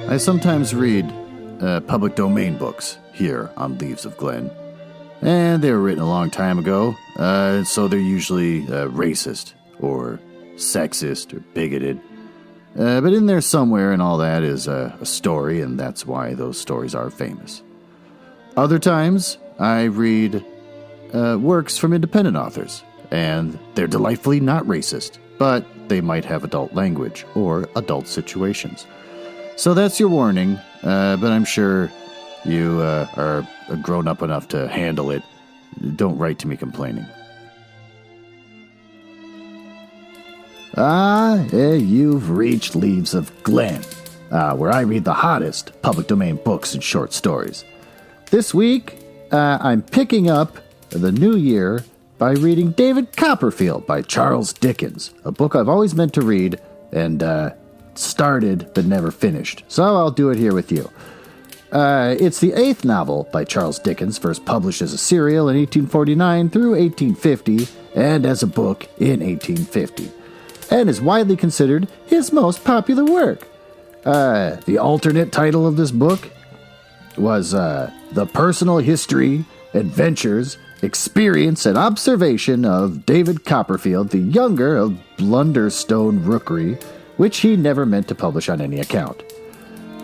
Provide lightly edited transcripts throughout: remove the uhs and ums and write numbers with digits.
I sometimes read public domain books here on Leaves of Glen, and they were written a long time ago, so they're usually racist or sexist or bigoted. But in there somewhere and all that is a story, and that's why those stories are famous. Other times, I read works from independent authors, and they're delightfully not racist, but they might have adult language or adult situations. So that's your warning, but I'm sure you are grown up enough to handle it. Don't write to me complaining. You've reached Leaves of Glen, where I read the hottest public domain books and short stories. This week, I'm picking up the new year by reading David Copperfield by Charles Dickens, a book I've always meant to read and started but never finished, so I'll do it here with you. It's the 8th novel by Charles Dickens, first published as a serial in 1849 through 1850, and as a book in 1850, and is widely considered his most popular work. The alternate title of this book was The Personal History, Adventures, Experience, and Observation of David Copperfield, the younger of Blunderstone Rookery, which he never meant to publish on any account.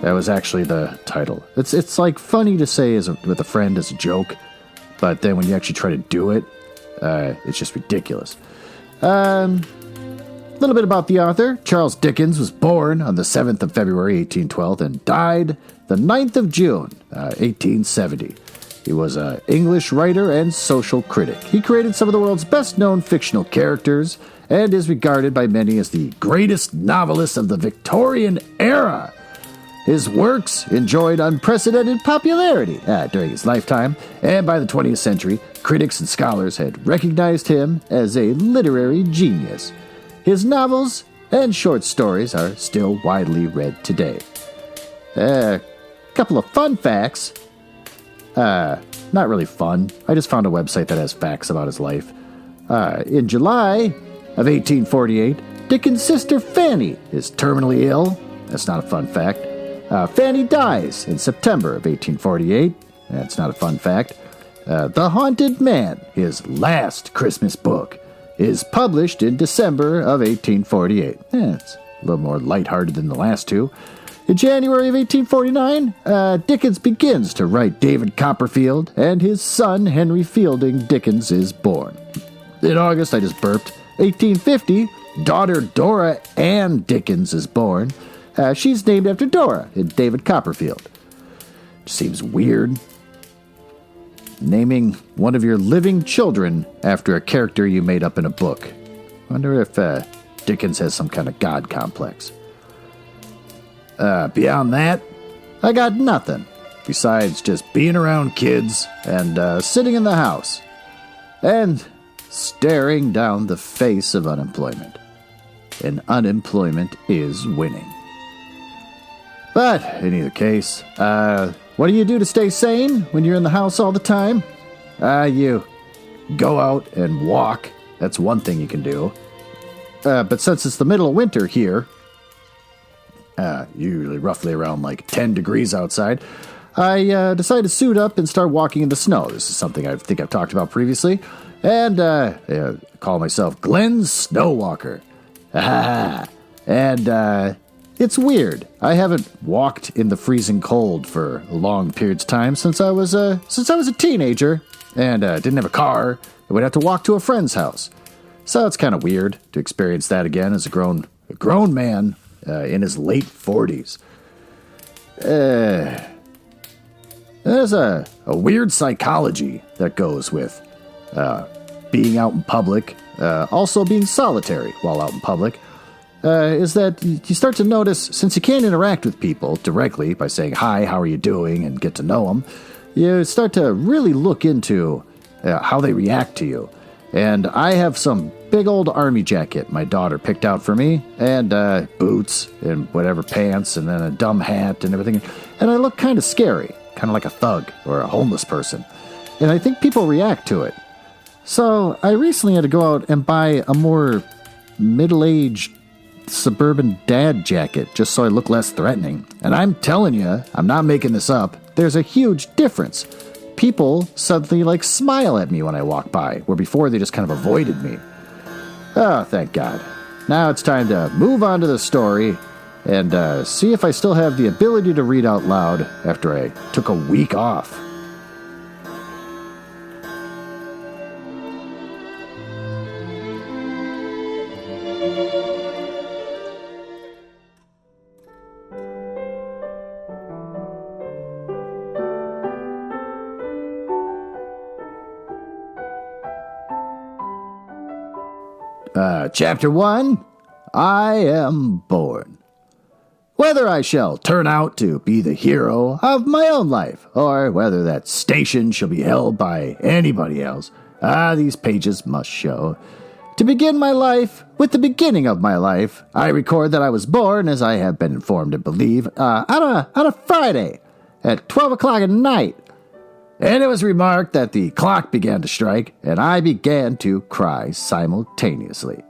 That was actually the title. It's like funny to say with a friend as a joke, but then when you actually try to do it, it's just ridiculous. A little bit about the author. Charles Dickens was born on the 7th of February, 1812, and died the 9th of June, 1870. He was an English writer and social critic. He created some of the world's best-known fictional characters and is regarded by many as the greatest novelist of the Victorian era. His works enjoyed unprecedented popularity during his lifetime, and by the 20th century, critics and scholars had recognized him as a literary genius. His novels and short stories are still widely read today. A couple of fun facts. Not really fun. I just found a website that has facts about his life. In July of 1848, Dickens' sister Fanny is terminally ill. That's not a fun fact. Fanny dies in September of 1848. That's not a fun fact. The Haunted Man, his last Christmas book, is published in December of 1848. It's a little more lighthearted than the last two. In January of 1849, Dickens begins to write David Copperfield, and his son, Henry Fielding Dickens, is born. In August, I just burped, 1850, daughter Dora Ann Dickens is born. She's named after Dora in David Copperfield. Seems weird. Naming one of your living children after a character you made up in a book. Wonder if Dickens has some kind of god complex. Beyond that, I got nothing besides just being around kids and sitting in the house and staring down the face of unemployment. And unemployment is winning. But in either case, what do you do to stay sane when you're in the house all the time? You go out and walk. That's one thing you can do. But since it's the middle of winter here, usually roughly around like 10 degrees outside, I decided to suit up and start walking in the snow. This is something I think I've talked about previously. And call myself Glen's Snow Walker. And it's weird. I haven't walked in the freezing cold for long periods of time since I was a teenager and didn't have a car and would have to walk to a friend's house. So it's kind of weird to experience that again as a grown man in his late 40s. There's a weird psychology that goes with being out in public, also being solitary while out in public. Is that you start to notice, since you can't interact with people directly by saying, hi, how are you doing, and get to know them, you start to really look into how they react to you. And I have some big old army jacket my daughter picked out for me, and boots, and whatever pants, and then a dumb hat and everything. And I look kind of scary, kind of like a thug or a homeless person. And I think people react to it. So I recently had to go out and buy a more middle-aged suburban dad jacket just so I look less threatening. And I'm telling you, I'm not making this up, there's a huge difference. People suddenly smile at me when I walk by, where before they just kind of avoided me. Oh, thank God. Now it's time to move on to the story and see if I still have the ability to read out loud after I took a week off. Chapter 1, I Am Born. Whether I shall turn out to be the hero of my own life, or whether that station shall be held by anybody else, these pages must show. To begin my life with the beginning of my life, I record that I was born, as I have been informed and believe, on a Friday at 12 o'clock at night. And it was remarked that the clock began to strike, and I began to cry simultaneously.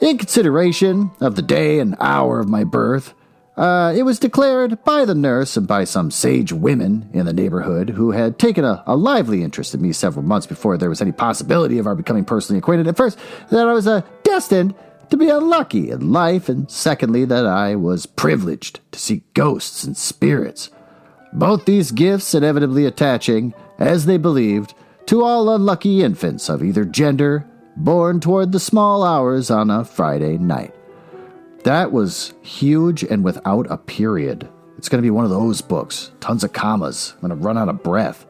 In consideration of the day and hour of my birth, it was declared by the nurse and by some sage women in the neighborhood who had taken a lively interest in me several months before there was any possibility of our becoming personally acquainted at first, that I was destined to be unlucky in life, and secondly, that I was privileged to see ghosts and spirits. Both these gifts inevitably attaching, as they believed, to all unlucky infants of either gender, born toward the small hours on a Friday night. That was huge and without a period. It's going to be one of those books. Tons of commas. I'm going to run out of breath.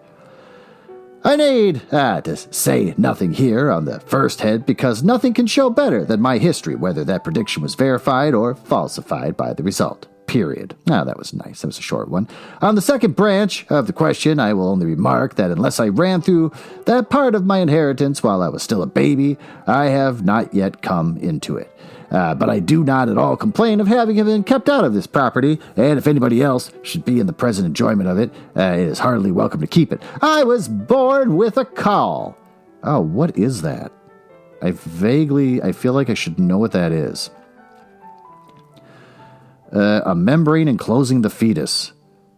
I need to say nothing here on the first head, because nothing can show better than my history, whether that prediction was verified or falsified by the result. Period. That was nice. That was a short one. On the second branch of the question, I will only remark that unless I ran through that part of my inheritance while I was still a baby, I have not yet come into it. But I do not at all complain of having been kept out of this property, and if anybody else should be in the present enjoyment of it, it is heartily welcome to keep it. I was born with a caul. Oh, what is that? I feel like I should know what that is. A membrane enclosing the fetus.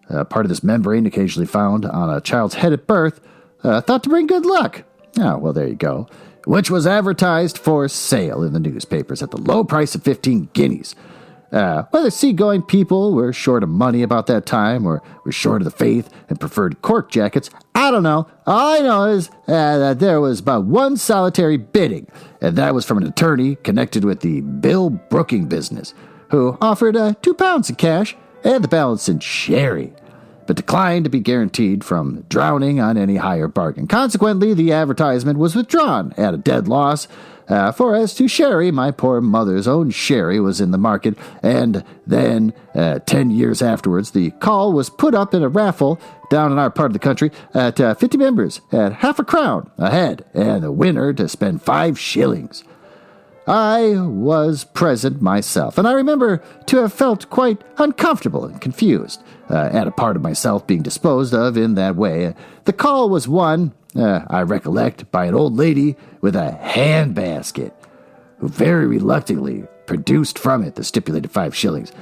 Part of this membrane occasionally found on a child's head at birth, thought to bring good luck. Oh, well, there you go. Which was advertised for sale in the newspapers at the low price of 15 guineas. Whether seagoing people were short of money about that time, or were short of the faith and preferred cork jackets, I don't know. All I know is that there was but one solitary bidding, and that was from an attorney connected with the bill brooking business, who offered £2 in cash and the balance in sherry, but declined to be guaranteed from drowning on any higher bargain. Consequently, the advertisement was withdrawn at a dead loss, for as to sherry, my poor mother's own sherry was in the market, and then, 10 years afterwards, the call was put up in a raffle down in our part of the country at 50 members at half a crown a head, and the winner to spend 5 shillings. I was present myself, and I remember to have felt quite uncomfortable and confused at a part of myself being disposed of in that way. The call was won, I recollect, by an old lady with a handbasket, who very reluctantly produced from it the stipulated 5 shillings,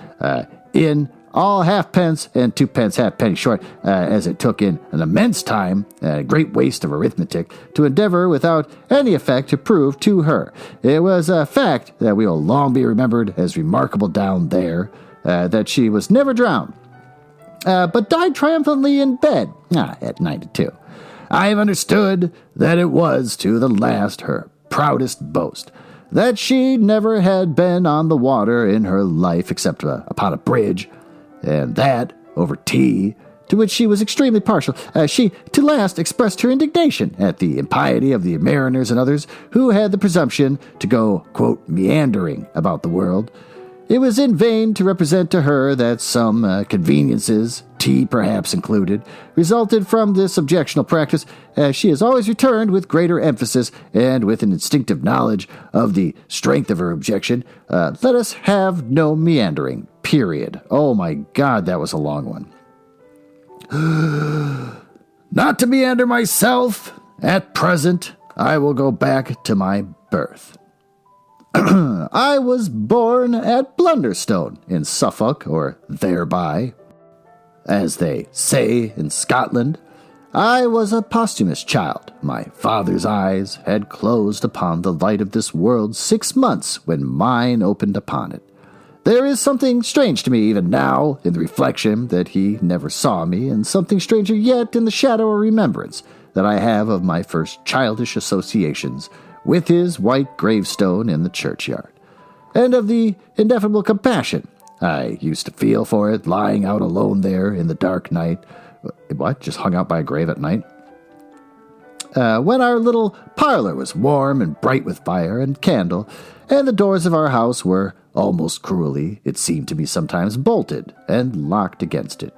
in all halfpence and 2 pence halfpenny short, as it took in an immense time and a great waste of arithmetic to endeavor without any effect to prove to her. It was a fact that we will long be remembered as remarkable down there, that she was never drowned, but died triumphantly in bed at 92. I have understood that it was to the last her proudest boast, that she never had been on the water in her life except upon a bridge, and that over tea, to which she was extremely partial. She, to last, expressed her indignation at the impiety of the mariners and others who had the presumption to go, quote, meandering about the world. It was in vain to represent to her that some conveniences, tea perhaps included, resulted from this objectionable practice, as she has always returned with greater emphasis and with an instinctive knowledge of the strength of her objection. Let us have no meandering, period. Oh my God, that was a long one. Not to meander myself, at present I will go back to my birth. I was born at Blunderstone in Suffolk, or thereby, as they say in Scotland. I was a posthumous child. My father's eyes had closed upon the light of this world 6 months when mine opened upon it. There is something strange to me even now in the reflection that he never saw me, and something stranger yet in the shadow or remembrance that I have of my first childish associations with his white gravestone in the churchyard, and of the ineffable compassion I used to feel for it lying out alone there in the dark night. What? Just hung out by a grave at night? When our little parlor was warm and bright with fire and candle, and the doors of our house were almost cruelly, it seemed to me sometimes, bolted and locked against it.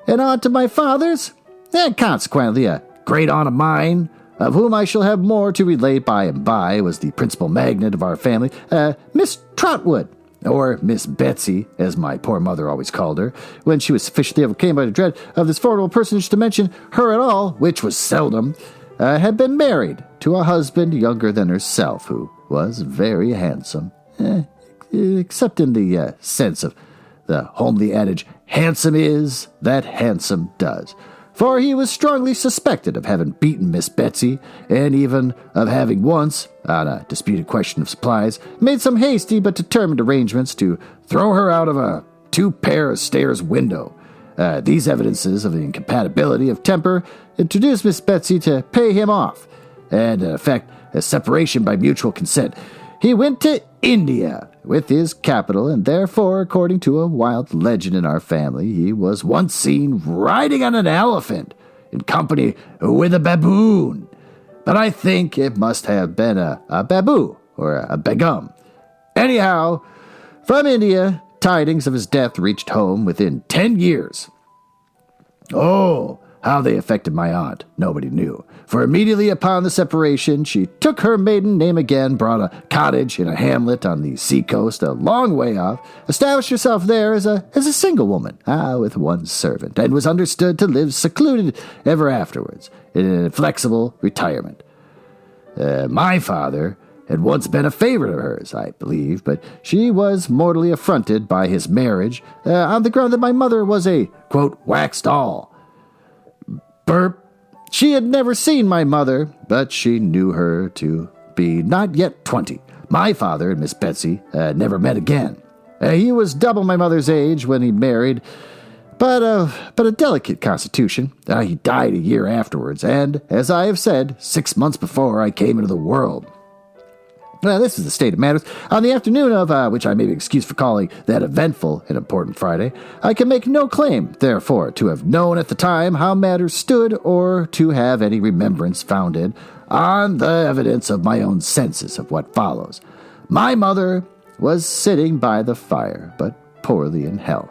An aunt of my father's, and consequently a great aunt of mine, of whom I shall have more to relate by and by, was the principal magnet of our family, Miss Trotwood, or Miss Betsy, as my poor mother always called her, when she was sufficiently overcome by the dread of this formidable personage to mention her at all, which was seldom, had been married to a husband younger than herself, who was very handsome, except in the sense of the homely adage, handsome is that handsome does. For he was strongly suspected of having beaten Miss Betsy, and even of having once, on a disputed question of supplies, made some hasty but determined arrangements to throw her out of a 2-pair-of-stairs window. These evidences of the incompatibility of temper introduced Miss Betsy to pay him off, and in effect a separation by mutual consent. He went to India with his capital, and therefore, according to a wild legend in our family, he was once seen riding on an elephant in company with a baboon. But I think it must have been a baboo or a begum. Anyhow, from India, tidings of his death reached home within 10 years. Oh, how they affected my aunt, nobody knew. For immediately upon the separation, she took her maiden name again, bought a cottage in a hamlet on the seacoast a long way off, established herself there as a single woman, with one servant, and was understood to live secluded ever afterwards, in an inflexible retirement. My father had once been a favorite of hers, I believe, but she was mortally affronted by his marriage, on the ground that my mother was a, quote, wax doll. Burp. She had never seen my mother, but she knew her to be not yet 20. My father and Miss Betsy never met again. He was double my mother's age when he married, but a delicate constitution. He died a year afterwards, and, as I have said, 6 months before I came into the world. This is the state of matters. On the afternoon of, which I may be excused for calling that eventful and important Friday, I can make no claim, therefore, to have known at the time how matters stood, or to have any remembrance founded on the evidence of my own senses of what follows. My mother was sitting by the fire, but poorly in health,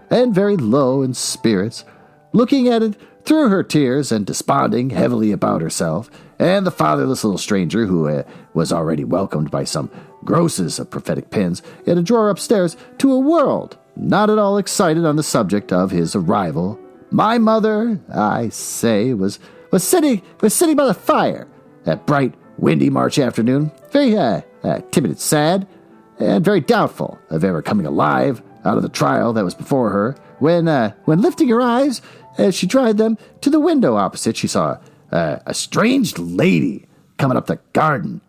and very low in spirits, looking at it through her tears and desponding heavily about herself, and the fatherless little stranger, who was already welcomed by some grosses of prophetic pins in a drawer upstairs, to a world not at all excited on the subject of his arrival. My mother, I say, was sitting by the fire that bright, windy March afternoon, very timid and sad, and very doubtful of ever coming alive out of the trial that was before her, when lifting her eyes, as she tried them, to the window opposite, she saw a strange lady coming up the garden.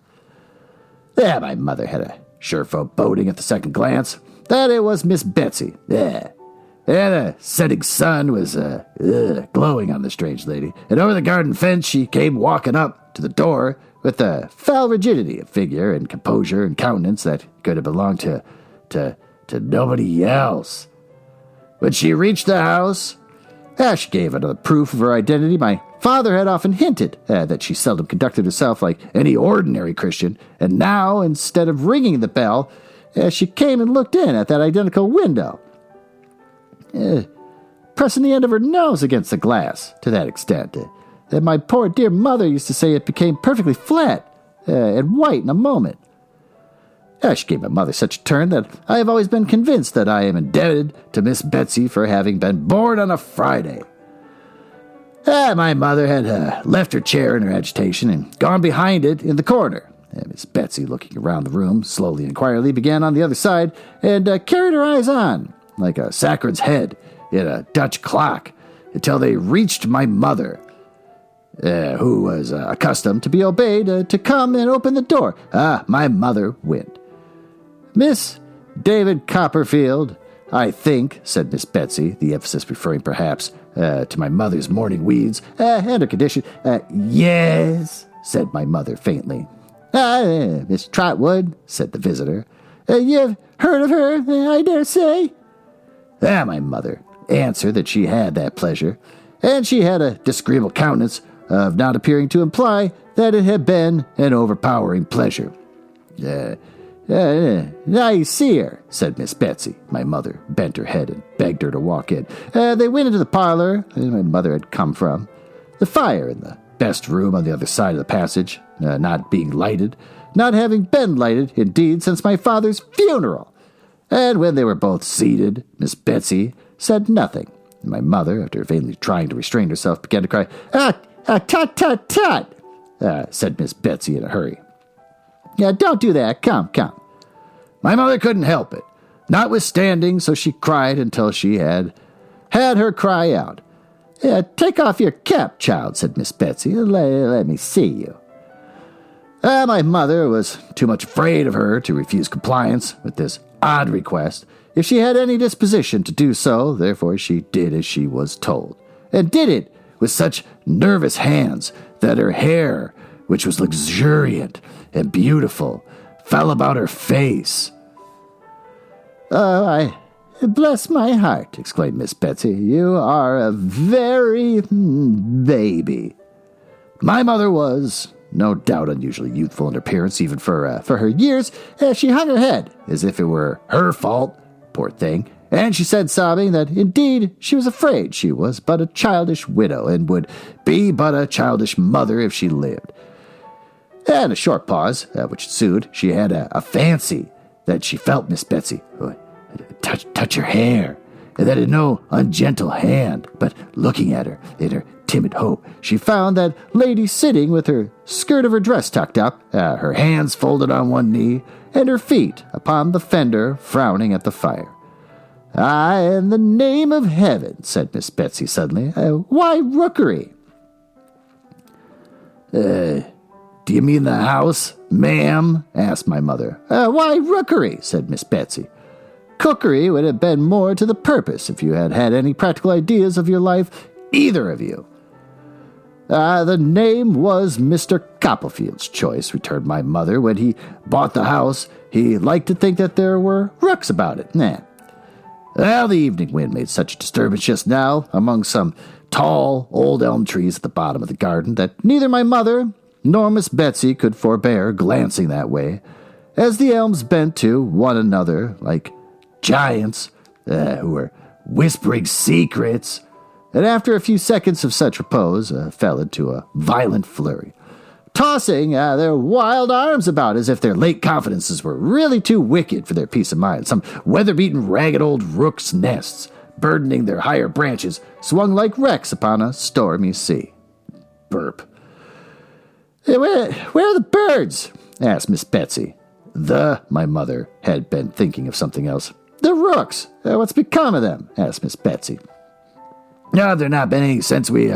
My mother had a sure foreboding at the second glance that it was Miss Betsy. And the setting sun was glowing on the strange lady, and over the garden fence she came walking up to the door with a foul rigidity of figure and composure and countenance that could have belonged to nobody else. When she reached the house, she gave another proof of her identity. My father had often hinted that she seldom conducted herself like any ordinary Christian, and now, instead of ringing the bell, she came and looked in at that identical window, pressing the end of her nose against the glass to that extent that my poor dear mother used to say it became perfectly flat and white in a moment. She gave my mother such a turn that I have always been convinced that I am indebted to Miss Betsy for having been born on a Friday. My mother had left her chair in her agitation and gone behind it in the corner, And Miss Betsy, looking around the room, slowly and quietly began on the other side and carried her eyes on, like a saccharine head in a Dutch clock, until they reached my mother, who was accustomed to be obeyed to come and open the door. My mother went. "Miss David Copperfield, I think," said Miss Betsy, the emphasis referring perhaps to my mother's morning weeds and her condition. "Yes," said my mother faintly. "Miss Trotwood," said the visitor. "You've heard of her, I dare say?" My mother answered that she had that pleasure, and she had a disagreeable countenance of not appearing to imply that it had been an overpowering pleasure. "I see her," said Miss Betsy. My mother bent her head and begged her to walk in. They went into the parlor my mother had come from. The fire in the best room on the other side of the passage, not being lighted, not having been lighted, indeed, since my father's funeral. And when they were both seated, Miss Betsy said nothing, and my mother, after vainly trying to restrain herself, began to cry. "Tut, tut, tut," said Miss Betsy in a hurry. "Don't do that. Come. My mother couldn't help it, notwithstanding, so she cried until she had her cry out. "Take off your cap, child," said Miss Betsy. Let me see you." My mother was too much afraid of her to refuse compliance with this odd request, if she had any disposition to do so. Therefore she did as she was told, and did it with such nervous hands that her hair, which was luxuriant and beautiful, fell about her face. "I bless my heart," exclaimed Miss Betsy. "You are a very baby." My mother was, no doubt, unusually youthful in appearance, even for her years. She hung her head as if it were her fault, poor thing, and she said, sobbing, that indeed she was afraid she was but a childish widow, and would be but a childish mother if she lived. And a short pause, which ensued. She had a fancy that she felt Miss Betsy touch her hair, and that in no ungentle hand, but looking at her in her timid hope, she found that lady sitting with her skirt of her dress tucked up, her hands folded on one knee, and her feet upon the fender, frowning at the fire. "In the name of heaven," said Miss Betsy suddenly, "why rookery?" "Do you mean the house, ma'am?" asked my mother. "Why rookery?" said Miss Betsy. "Cookery would have been more to the purpose if you had had any practical ideas of your life, either of you." "The name was Mr. Copperfield's choice," returned my mother. "When he bought the house, he liked to think that there were rooks about it. Well, the evening wind made such a disturbance just now among some tall old elm trees at the bottom of the garden that neither my mother nor Miss Betsy could forbear glancing that way, as the elms bent to one another like giants who were whispering secrets, and after a few seconds of such repose fell into a violent flurry, tossing their wild arms about as if their late confidences were really too wicked for their peace of mind. Some weather-beaten, ragged old rooks' nests, burdening their higher branches, swung like wrecks upon a stormy sea. Burp. Where are the birds?" asked Miss Betsy. My mother had been thinking of something else. "The rooks. What's become of them?" asked Miss Betsy. "No, there not been any since we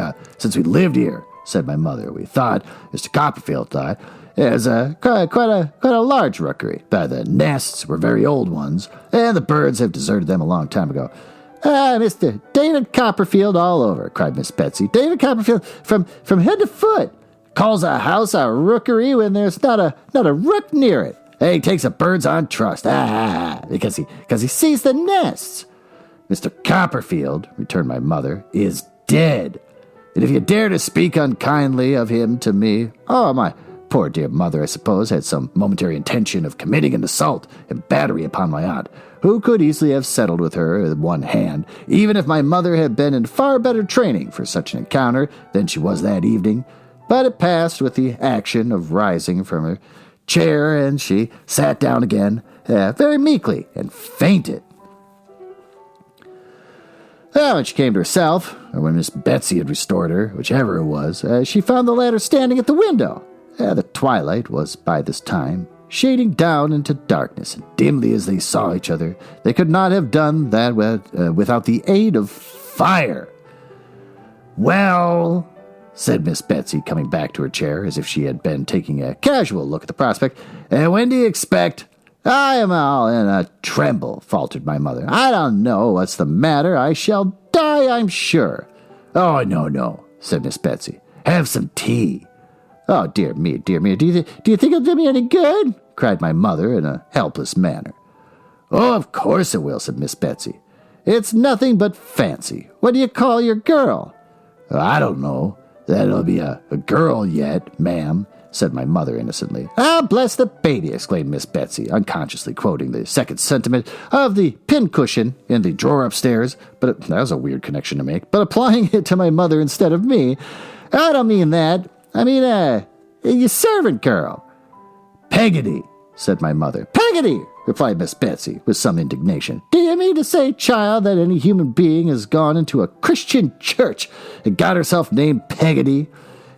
lived here," said my mother. "We thought, Mr. Copperfield thought, it was quite a large rookery. But the nests were very old ones, and the birds have deserted them a long time ago." "Mr. David Copperfield all over," cried Miss Betsy. "David Copperfield from head to foot. Calls a house a rookery when there's not a rook near it. He takes the birds on trust. Because he sees the nests." "Mr. Copperfield," returned my mother, "is dead. And if you dare to speak unkindly of him to me—" My poor dear mother, I suppose, had some momentary intention of committing an assault and battery upon my aunt, who could easily have settled with her with one hand, even if my mother had been in far better training for such an encounter than she was that evening. But it passed with the action of rising from her chair, and she sat down again, very meekly, and fainted. When she came to herself, or when Miss Betsy had restored her, whichever it was, she found the latter standing at the window, The twilight was by this time shading down into darkness, and dimly as they saw each other, they could not have done that without the aid of fire. "Well," said Miss Betsy, coming back to her chair as if she had been taking a casual look at the prospect, "and when do you expect—" "I am all in a tremble," faltered my mother. "I don't know what's the matter. I shall die, I'm sure." "Oh, no," said Miss Betsy. "Have some tea." "Oh, dear me. Do you think it'll do me any good?" cried my mother in a helpless manner. "Oh, of course it will," said Miss Betsy. "It's nothing but fancy. What do you call your girl?" "I don't know. That'll be a girl yet, ma'am," said my mother innocently. "Ah, bless the baby," exclaimed Miss Betsy, unconsciously quoting the second sentiment of the pincushion in the drawer upstairs. But that was a weird connection to make. But applying it to my mother instead of me. "I don't mean that. I mean, your servant girl." "Peggotty," said my mother. "Peggotty," replied Miss Betsy with some indignation. "Do you mean to say, child, that any human being has gone into a Christian church and got herself named Peggotty?"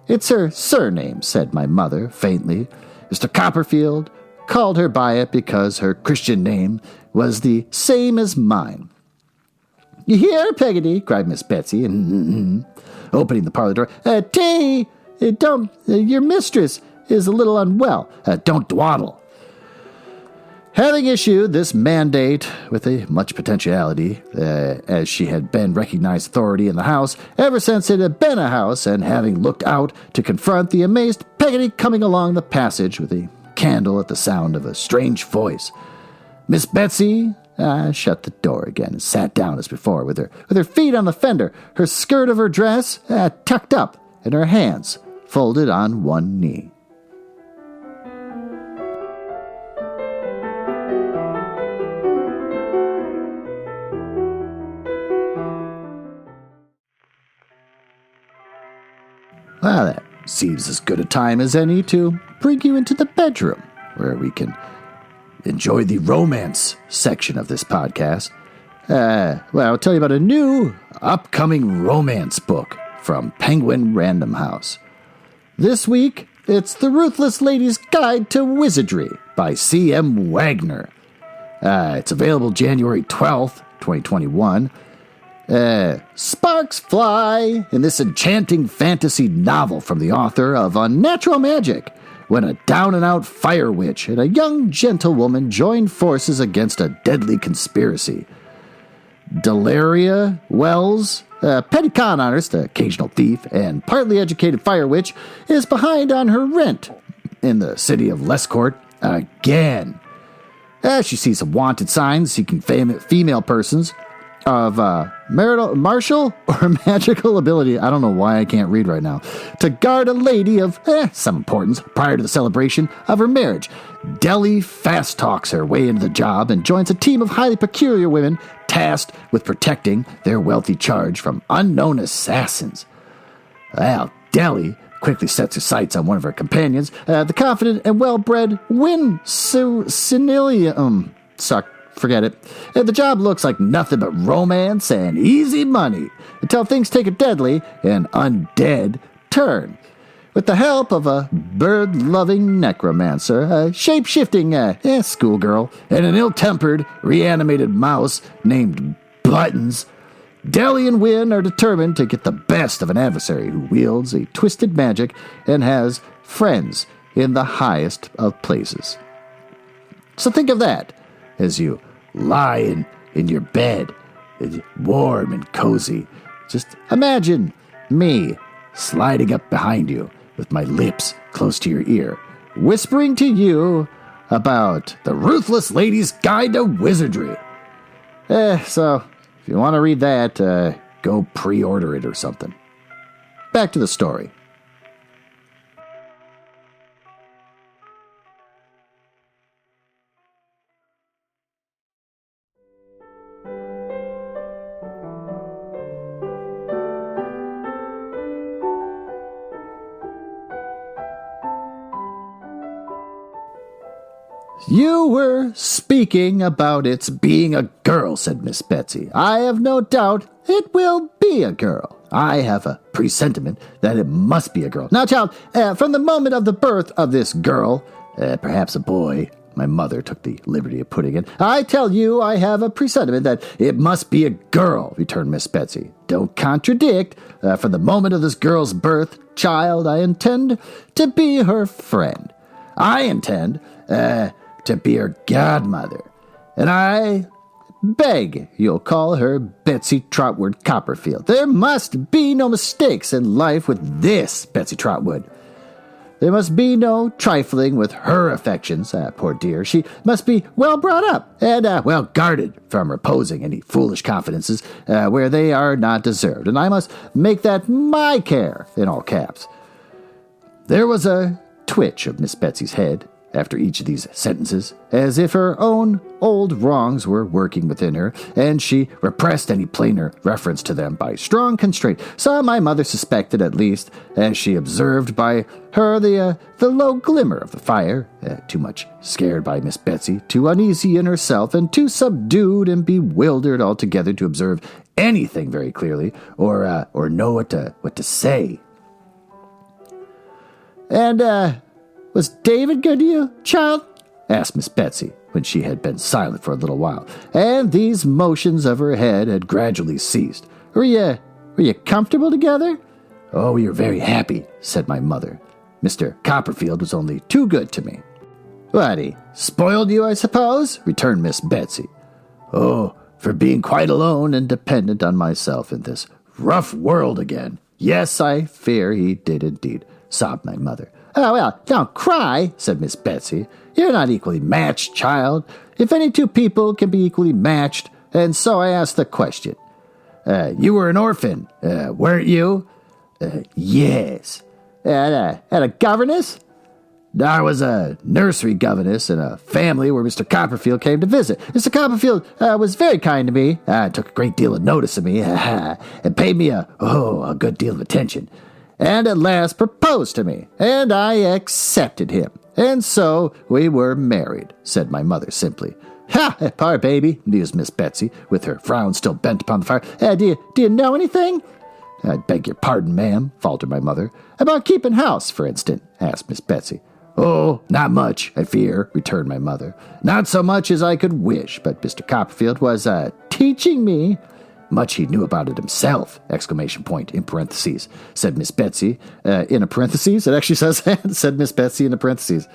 "It's her surname," said my mother faintly. "Mr. Copperfield called her by it because her Christian name was the same as mine." "You hear, Peggotty?" cried Miss Betsy, opening the parlor door. "Tea! Your mistress is a little unwell. Don't dawdle." Having issued this mandate with a much potentiality, as she had been recognized authority in the house ever since it had been a house, and having looked out to confront the amazed Peggotty coming along the passage with a candle at the sound of a strange voice, Miss Betsy shut the door again and sat down as before, with her feet on the fender, her skirt of her dress tucked up, and her hands folded on one knee. Well, that seems as good a time as any to bring you into the bedroom, where we can enjoy the romance section of this podcast. I'll tell you about a new upcoming romance book from Penguin Random House. This week, it's The Ruthless Lady's Guide to Wizardry by C.M. Wagner. It's available January 12th, 2021. Sparks fly in this enchanting fantasy novel from the author of Unnatural Magic, when a down-and-out fire witch and a young gentlewoman join forces against a deadly conspiracy. Delaria Wells, a petty con artist, an occasional thief, and partly educated fire witch, is behind on her rent in the city of Lescourt again. She sees some wanted signs seeking female persons of martial or magical ability, I don't know why I can't read right now, to guard a lady of some importance prior to the celebration of her marriage. Deli fast talks her way into the job and joins a team of highly peculiar women tasked with protecting their wealthy charge from unknown assassins. Well, Deli quickly sets her sights on one of her companions, the confident and well-bred forget it. The job looks like nothing but romance and easy money until things take a deadly and undead turn. With the help of a bird-loving necromancer, a shape-shifting schoolgirl, and an ill-tempered, reanimated mouse named Buttons, Deli and Wynn are determined to get the best of an adversary who wields a twisted magic and has friends in the highest of places. So think of that as you lie in your bed, warm and cozy. Just imagine me sliding up behind you with my lips close to your ear, whispering to you about The Ruthless Lady's Guide to Wizardry. So if you want to read that, go pre-order it or something. Back to the story. "You were speaking about its being a girl," said Miss Betsy. "I have no doubt it will be a girl. I have a presentiment that it must be a girl. Now, child, from the moment of the birth of this girl, perhaps a boy, my mother took the liberty of putting it, I tell you I have a presentiment that it must be a girl, returned Miss Betsy. Don't contradict. From the moment of this girl's birth, child, I intend to be her friend. I intend to be her godmother. And I beg you'll call her Betsy Trotwood Copperfield. There must be no mistakes in life with this Betsy Trotwood. There must be no trifling with her affections, poor dear. She must be well brought up and well guarded from reposing any foolish confidences where they are not deserved. And I must make that my care, in all caps. There was a twitch of Miss Betsy's head after each of these sentences, as if her own old wrongs were working within her, and she repressed any plainer reference to them by strong constraint. So my mother suspected, at least, as she observed by her the low glimmer of the fire, too much scared by Miss Betsy, too uneasy in herself, and too subdued and bewildered altogether to observe anything very clearly, or know what to say. And, was David good to you, child? Asked Miss Betsy, when she had been silent for a little while, and these motions of her head had gradually ceased. Were you comfortable together? Oh, we were very happy, said my mother. Mr. Copperfield was only too good to me. What, he spoiled you, I suppose? Returned Miss Betsy. Oh, for being quite alone and dependent on myself in this rough world again. Yes, I fear he did indeed, sobbed my mother. Oh, well, don't cry, said Miss Betsy. You're not equally matched, child. If any two people can be equally matched, and so I asked the question. You were an orphan, weren't you? Yes. And a governess? I was a nursery governess in a family where Mr. Copperfield came to visit. Mr. Copperfield was very kind to me, took a great deal of notice of me, and paid me a good deal of attention. And at last proposed to me, and I accepted him. And so we were married, said my mother simply. Ha! Poor baby, mused Miss Betsy, with her frown still bent upon the fire. Do you know anything? I beg your pardon, ma'am, faltered my mother. About keeping house, for instance, asked Miss Betsy. Oh, not much, I fear, returned my mother. Not so much as I could wish, but Mr. Copperfield was teaching me. Much he knew about it himself, exclamation point, in parentheses, said Miss Betsy, in a parentheses. It actually says, said Miss Betsy in a parentheses.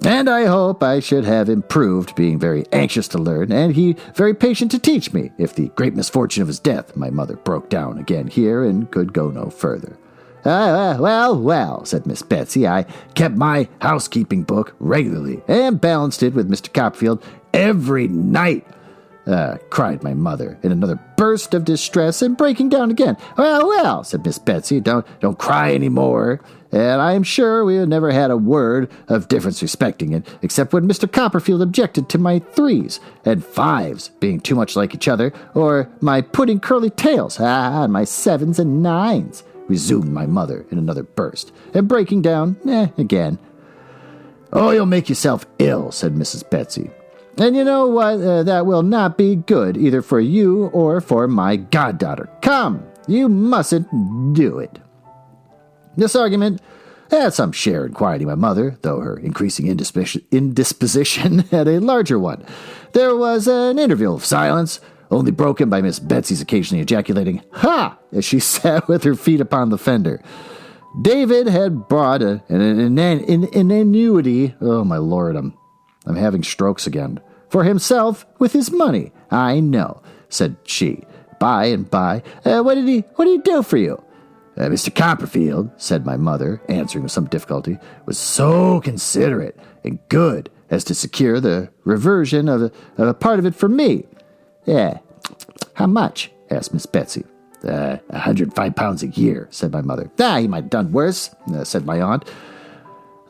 And I hope I should have improved, being very anxious to learn, and he very patient to teach me, if the great misfortune of his death. My mother broke down again here and could go no further. Well, said Miss Betsy, I kept my housekeeping book regularly, and balanced it with Mr. Copperfield every night. Cried my mother in another burst of distress and breaking down again. Well, said Miss Betsy, don't cry any more. And I am sure we have never had a word of difference respecting it, except when Mr. Copperfield objected to my 3s and 5s being too much like each other, or my putting curly tails, and my 7s and 9s, resumed my mother in another burst, and breaking down again. Oh, you'll make yourself ill, said Mrs. Betsy. And you know what? That will not be good, either for you or for my goddaughter. Come, you mustn't do it. This argument had some share in quieting my mother, though her increasing indisposition had a larger one. There was an interval of silence, only broken by Miss Betsy's occasionally ejaculating, "Ha!" as she sat with her feet upon the fender. David had brought an annuity. Oh, my Lord, I'm having strokes again. For himself with his money. I know, said she, by and by. What did he do for you? Mr. Copperfield, said my mother, answering with some difficulty, was so considerate and good as to secure the reversion of a part of it for me. How much? Asked Miss Betsy. £105 a year, said my mother. He might have done worse, said my aunt.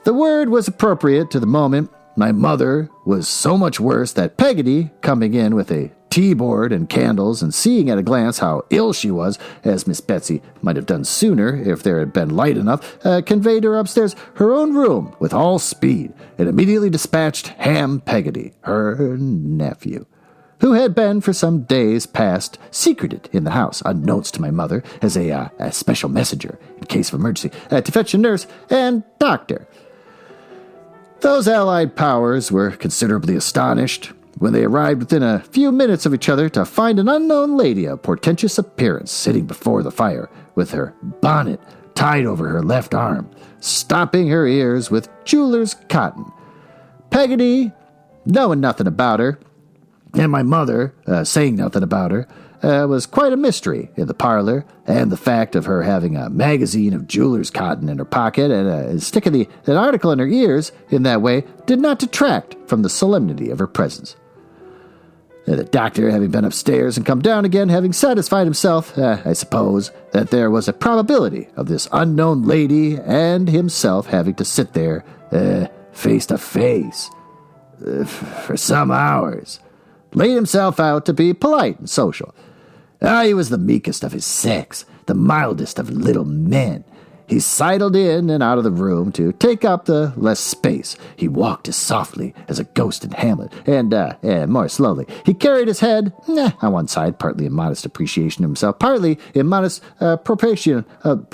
The word was appropriate to the moment. My mother was so much worse that Peggotty, coming in with a tea-board and candles and seeing at a glance how ill she was, as Miss Betsy might have done sooner if there had been light enough, conveyed her upstairs her own room with all speed, and immediately dispatched Ham Peggotty, her nephew. who had been for some days past secreted in the house, unknowns to my mother, as a special messenger in case of emergency, to fetch a nurse and doctor. Those allied powers were considerably astonished when they arrived within a few minutes of each other to find an unknown lady of portentous appearance sitting before the fire with her bonnet tied over her left arm, stopping her ears with jeweler's cotton. Peggotty, knowing nothing about her, and my mother, saying nothing about her, was quite a mystery in the parlor, and the fact of her having a magazine of jeweler's cotton in her pocket and sticking an article in her ears in that way did not detract from the solemnity of her presence. The doctor, having been upstairs and come down again, having satisfied himself, I suppose, that there was a probability of this unknown lady and himself having to sit there, face to face, for some hours, laid himself out to be polite and social. He was the meekest of his sex, the mildest of little men. He sidled in and out of the room to take up the less space. He walked as softly as a ghost in Hamlet, and more slowly. He carried his head on one side, partly in modest appreciation of himself, partly in modest approbation. I'm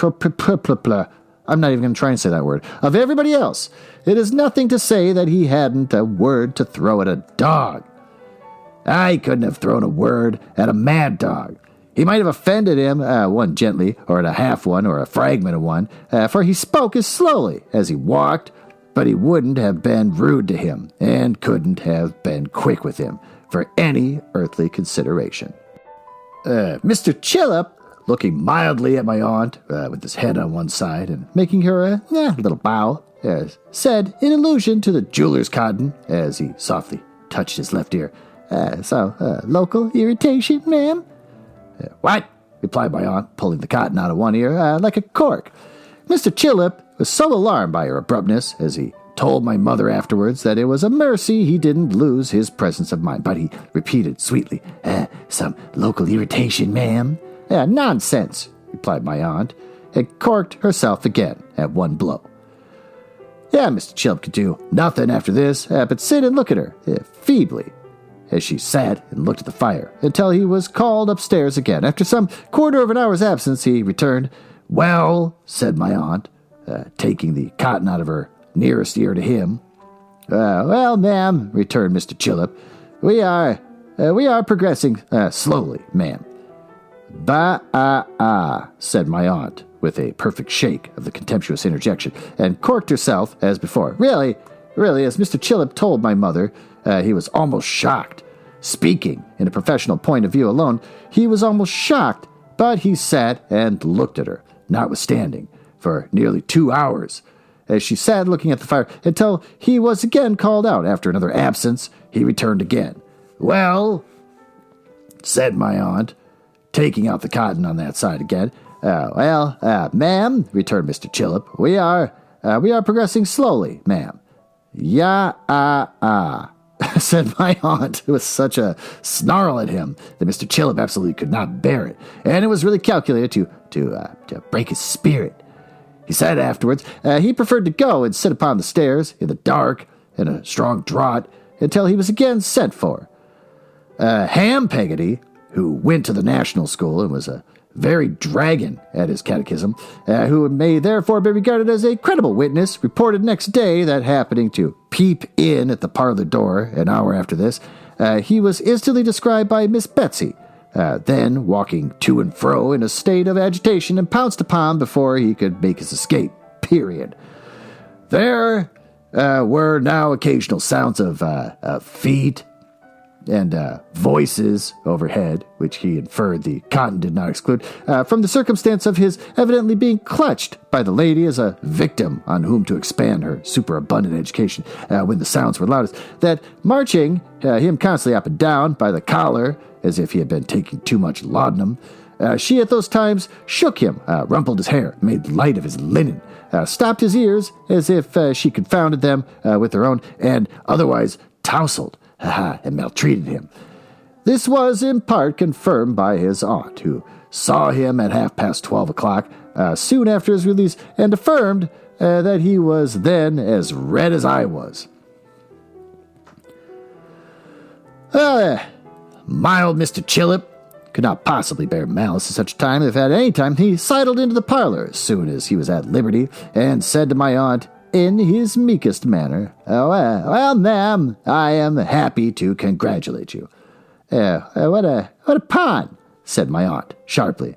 not even going to try and say that word. Of everybody else. It is nothing to say that he hadn't a word to throw at a dog. He couldn't have thrown a word at a mad dog. He might have offended him, one gently, or at a half one, or a fragment of one, for he spoke as slowly as he walked, but he wouldn't have been rude to him, and couldn't have been quick with him, for any earthly consideration. Mr. Chillip, looking mildly at my aunt, with his head on one side, and making her a little bow, said, in allusion to the jeweler's cotton, as he softly touched his left ear, local irritation, ma'am? What? Replied my aunt, pulling the cotton out of one ear like a cork. Mr. Chillip was so alarmed by her abruptness, as he told my mother afterwards, that it was a mercy he didn't lose his presence of mind. But he repeated sweetly, some local irritation, ma'am? Nonsense, replied my aunt, and corked herself again at one blow. Mr. Chillip could do nothing after this but sit and look at her, feebly, as she sat and looked at the fire, until he was called upstairs again. After some quarter of an hour's absence, he returned. Well, said my aunt, taking the cotton out of her nearest ear to him. Well, ma'am, returned Mr. Chillip, we are progressing slowly, ma'am. Said my aunt, with a perfect shake of the contemptuous interjection, and corked herself as before. Really, as Mr. Chillip told my mother, he was almost shocked. Speaking in a professional point of view alone, he was almost shocked, but he sat and looked at her, notwithstanding, for nearly 2 hours. As she sat looking at the fire until he was again called out. After another absence, he returned again. Well, said my aunt, taking out the cotton on that side again. Ma'am, returned Mr. Chillip, we are progressing slowly, ma'am. Said my aunt, with such a snarl at him that Mr. Chillip absolutely could not bear it, and it was really calculated to break his spirit. He said afterwards he preferred to go and sit upon the stairs in the dark in a strong draught until he was again sent for. Ham Peggotty, who went to the National School and was a very dragon at his catechism, who may therefore be regarded as a credible witness, reported next day that happening to peep in at the parlor door an hour after this, he was instantly described by Miss Betsy, then walking to and fro in a state of agitation and pounced upon before he could make his escape, period. There were now occasional sounds of feet and voices overhead, which he inferred the cotton did not exclude, from the circumstance of his evidently being clutched by the lady as a victim on whom to expand her superabundant education when the sounds were loudest, that marching him constantly up and down by the collar, as if he had been taking too much laudanum, she at those times shook him, rumpled his hair, made light of his linen, stopped his ears as if she confounded them with her own, and otherwise tousled and maltreated him. This was in part confirmed by his aunt, who saw him at 12:30 soon after his release, and affirmed that he was then as red as I was. Mild Mr. Chillip could not possibly bear malice at such a time. If at any time he sidled into the parlor as soon as he was at liberty, and said to my aunt, in his meekest manner, well, ma'am, I am happy to congratulate you. What a pun, said my aunt, sharply.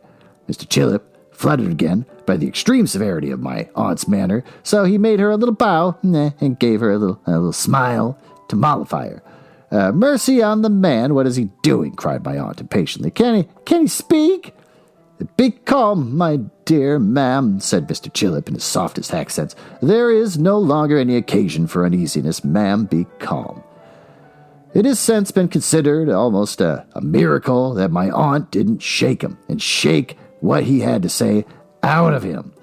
Mr. Chillip, fluttered again by the extreme severity of my aunt's manner, so he made her a little bow and gave her a little smile to mollify her. Mercy on the man, what is he doing? Cried my aunt impatiently. Can he speak? Be calm, my dear ma'am, said Mr. Chillip in his softest accents. There is no longer any occasion for uneasiness, ma'am. Be calm. It has since been considered almost a miracle that my aunt didn't shake him and shake what he had to say out of him.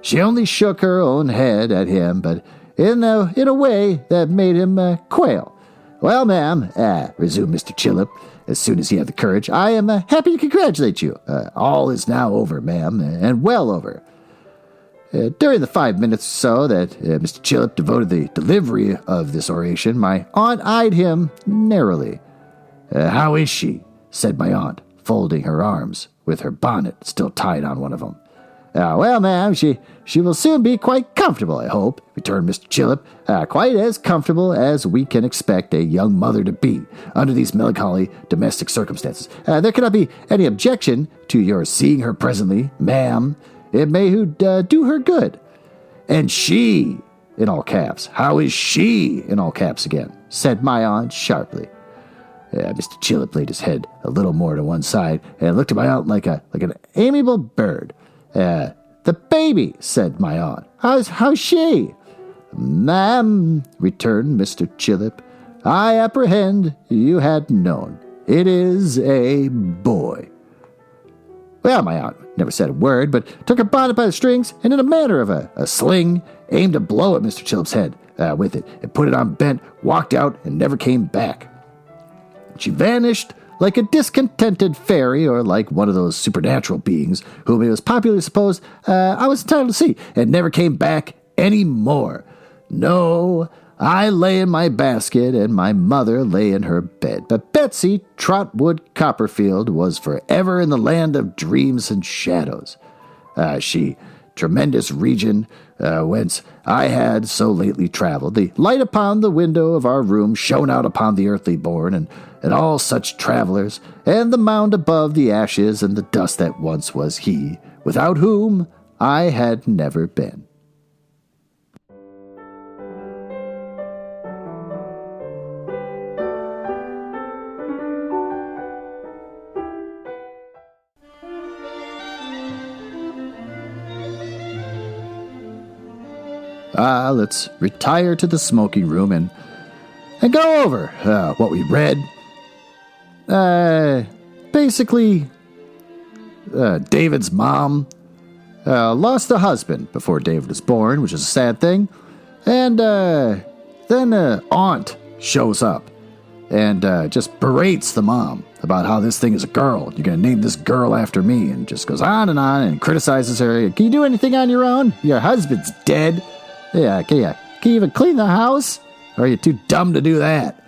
She only shook her own head at him, but in a way that made him quail. Well, ma'am, resumed Mr. Chillip, as soon as he had the courage, I am happy to congratulate you. All is now over, ma'am, and well over. During the 5 minutes or so that Mr. Chillip devoted the delivery of this oration, my aunt eyed him narrowly. How is she? Said my aunt, folding her arms, with her bonnet still tied on one of them. Well, ma'am, she will soon be quite comfortable, I hope, returned Mr. Chillip. Quite as comfortable as we can expect a young mother to be under these melancholy domestic circumstances. There cannot be any objection to your seeing her presently, ma'am. It may do her good. And she, in all caps, how is she, in all caps again, said my aunt sharply. Mr. Chillip laid his head a little more to one side and looked at my aunt like an amiable bird. The baby, said my aunt. How's she? Ma'am, returned Mr. Chillip, I apprehend you had known. It is a boy. Well, my aunt never said a word, but took her bonnet by the strings and in a manner of a sling, aimed a blow at Mr. Chillip's head with it, and put it on bent, walked out, and never came back. She vanished like a discontented fairy, or like one of those supernatural beings whom it was popularly supposed I was entitled to see, and never came back any more. No, I lay in my basket, and my mother lay in her bed. But Betsy Trotwood Copperfield was forever in the land of dreams and shadows. She, tremendous region whence I had so lately traveled. The light upon the window of our room shone out upon the earthly born, and all such travelers, and the mound above the ashes and the dust that once was he, without whom I had never been. Let's retire to the smoking room and go over what we read. Basically, David's mom lost a husband before David was born, which is a sad thing. And then aunt shows up and just berates the mom about how this thing is a girl. You're going to name this girl after me, and just goes on and criticizes her. Can you do anything on your own? Your husband's dead. Yeah, can you even clean the house? Or are you too dumb to do that?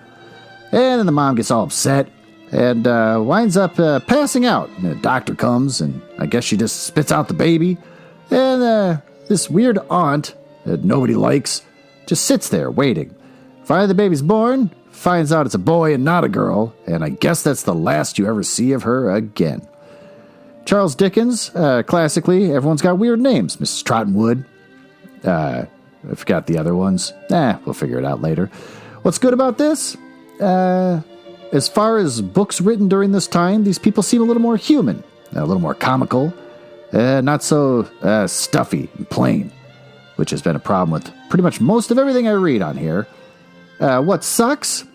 And then the mom gets all upset and winds up passing out. And the doctor comes, and I guess she just spits out the baby. And this weird aunt that nobody likes just sits there waiting. Finally, the baby's born, finds out it's a boy and not a girl, and I guess that's the last you ever see of her again. Charles Dickens, classically, everyone's got weird names. Mrs. Trotwood. I forgot the other ones. We'll figure it out later. What's good about this? As far as books written during this time, these people seem a little more human, a little more comical, not so stuffy and plain, which has been a problem with pretty much most of everything I read on here. What sucks?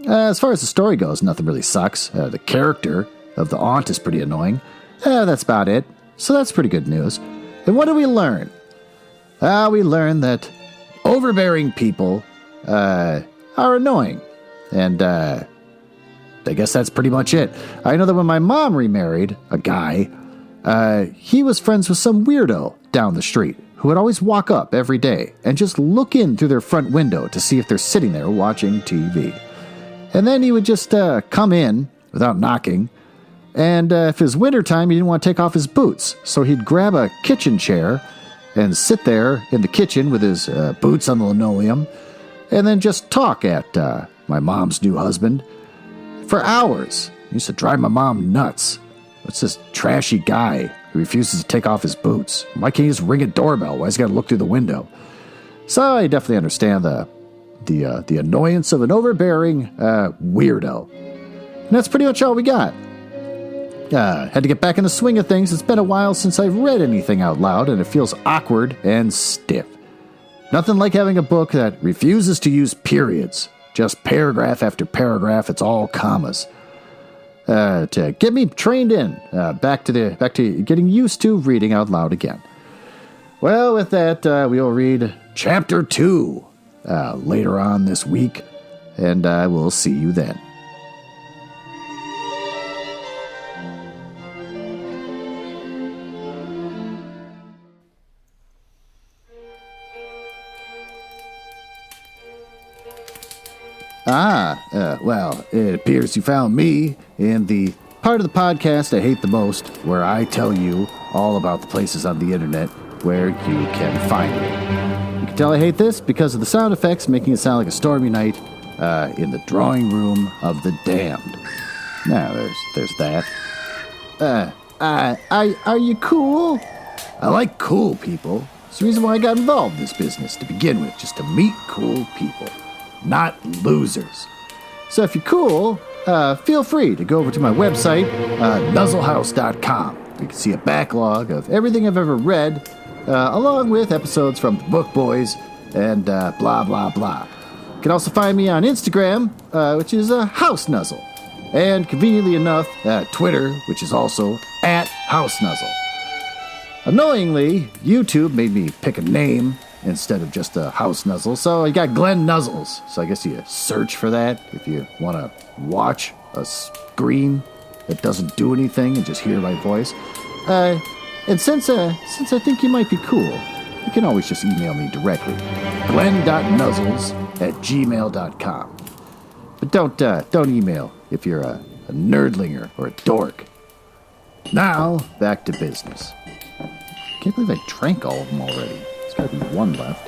As far as the story goes, nothing really sucks. The character of the aunt is pretty annoying. That's about it. So that's pretty good news. And what do we learn? We learn that overbearing people are annoying. And I guess that's pretty much it. I know that when my mom remarried a guy, he was friends with some weirdo down the street who would always walk up every day and just look in through their front window to see if they're sitting there watching TV. And then he would just come in without knocking. And if it was wintertime, he didn't want to take off his boots. So he'd grab a kitchen chair and sit there in the kitchen with his boots on the linoleum and then just talk at my mom's new husband for hours. He used to drive my mom nuts. What's this trashy guy who refuses to take off his boots? Why can't he just ring a doorbell? Why has he got to look through the window? So I definitely understand the annoyance of an overbearing weirdo. And that's pretty much all we got. Had to get back in the swing of things. It's been a while since I've read anything out loud, and it feels awkward and stiff. Nothing like having a book that refuses to use periods. Just paragraph after paragraph, it's all commas. To get me trained in, back to getting used to reading out loud again. Well, with that, we will read Chapter 2 later on this week, and I will see you then. Well, it appears you found me in the part of the podcast I hate the most, where I tell you all about the places on the internet where you can find me. You can tell I hate this because of the sound effects making it sound like a stormy night in the drawing room of the damned. Now, there's that. Are you cool? I like cool people. It's the reason why I got involved in this business to begin with, just to meet cool people. Not losers. So if you're cool, feel free to go over to my website, nuzzlehouse.com. You can see a backlog of everything I've ever read, along with episodes from the Book Boys and blah, blah, blah. You can also find me on Instagram, which is House Nuzzle. And conveniently enough, Twitter, which is also @HouseNuzzle. Annoyingly, YouTube made me pick a name instead of just a House Nuzzle, so I got Glen Nuzzles. So I guess you search for that if you want to watch a screen that doesn't do anything and just hear my voice. And since I think you might be cool, you can always just email me directly, glen.nuzzles@gmail.com. But don't email if you're a nerdlinger or a dork. Now, back to business. Can't believe I drank all of them already. There's got to be one left.